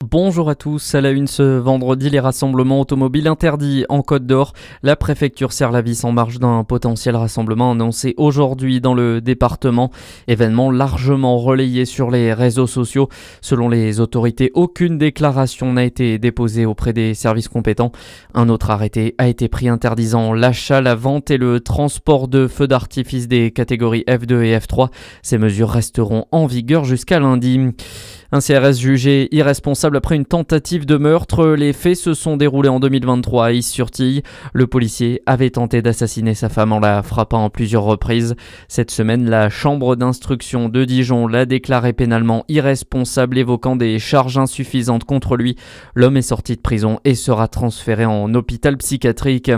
Bonjour à tous, à la une ce vendredi, les rassemblements automobiles interdits en Côte d'Or. La préfecture serre la vis en marge d'un potentiel rassemblement annoncé aujourd'hui dans le département. Événement largement relayé sur les réseaux sociaux. Selon les autorités, aucune déclaration n'a été déposée auprès des services compétents. Un autre arrêté a été pris interdisant l'achat, la vente et le transport de feux d'artifice des catégories F2 et F3. Ces mesures resteront en vigueur jusqu'à lundi. Un CRS jugé irresponsable après une tentative de meurtre. Les faits se sont déroulés en 2023 à Is-sur-Tille. Le policier avait tenté d'assassiner sa femme en la frappant en plusieurs reprises. Cette semaine, la chambre d'instruction de Dijon l'a déclaré pénalement irresponsable, évoquant des charges insuffisantes contre lui. L'homme est sorti de prison et sera transféré en hôpital psychiatrique.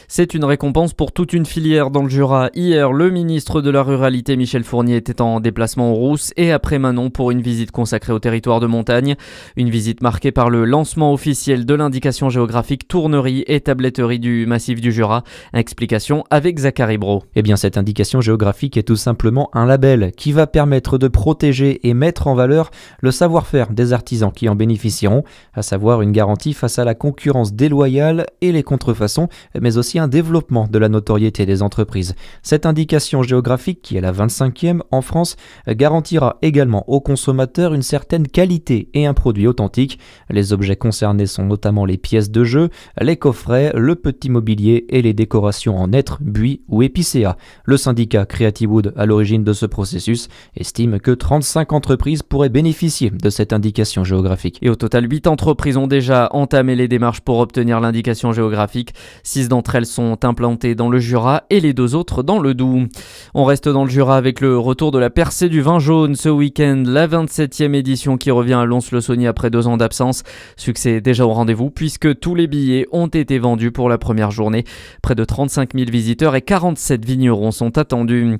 C'est une récompense pour toute une filière dans le Jura. Hier, le ministre de la Ruralité, Michel Fournier, était en déplacement aux Rousses et après Manon pour une visite consacrée au territoire de montagne. Une visite marquée par le lancement officiel de l'indication géographique tournerie et tabletterie du massif du Jura. Explication avec Zachary Bro. Cette indication géographique est tout simplement un label qui va permettre de protéger et mettre en valeur le savoir-faire des artisans qui en bénéficieront, à savoir une garantie face à la concurrence déloyale et les contrefaçons, mais aussi un développement de la notoriété des entreprises. Cette indication géographique, qui est la 25e en France, garantira également aux consommateurs une certaine qualité et un produit authentique. Les objets concernés sont notamment les pièces de jeu, les coffrets, le petit mobilier et les décorations en hêtre, buis ou épicéa. Le syndicat Creative Wood, à l'origine de ce processus, estime que 35 entreprises pourraient bénéficier de cette indication géographique. Et au total, 8 entreprises ont déjà entamé les démarches pour obtenir l'indication géographique. 6 d'entre elles sont implantées dans le Jura et les 2 autres dans le Doubs. On reste dans le Jura avec le retour de la percée du vin jaune ce week-end, la 27e édition qui revient à Lons-le-Saunier après 2 ans d'absence. Succès déjà au rendez-vous puisque tous les billets ont été vendus pour la première journée. Près de 35 000 visiteurs et 47 vignerons sont attendus.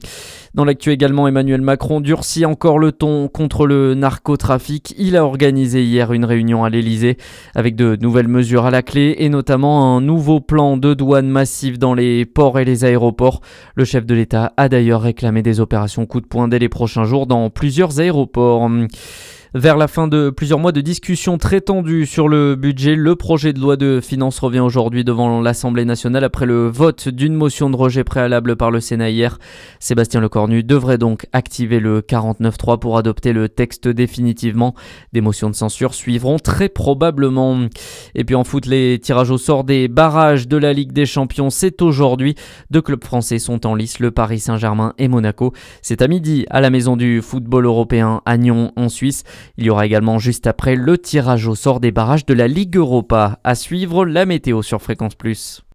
Dans l'actu également, Emmanuel Macron durcit encore le ton contre le narcotrafic. Il a organisé hier une réunion à l'Elysée avec de nouvelles mesures à la clé et notamment un nouveau plan de douane massif dans les ports et les aéroports. Le chef de l'État a d'ailleurs réclamé des opérations coup de poing dès les prochains jours dans plusieurs aéroports. Vers la fin de plusieurs mois de discussions très tendues sur le budget, le projet de loi de finances revient aujourd'hui devant l'Assemblée nationale après le vote d'une motion de rejet préalable par le Sénat hier. Sébastien Lecornu devrait donc activer le 49.3 pour adopter le texte définitivement. Des motions de censure suivront très probablement. Et puis en foot, les tirages au sort des barrages de la Ligue des Champions, c'est aujourd'hui. 2 clubs français sont en lice, le Paris Saint-Germain et Monaco. C'est à midi à la Maison du football européen à Nyon en Suisse. Il y aura également juste après le tirage au sort des barrages de la Ligue Europa. À suivre, la météo sur Fréquence Plus.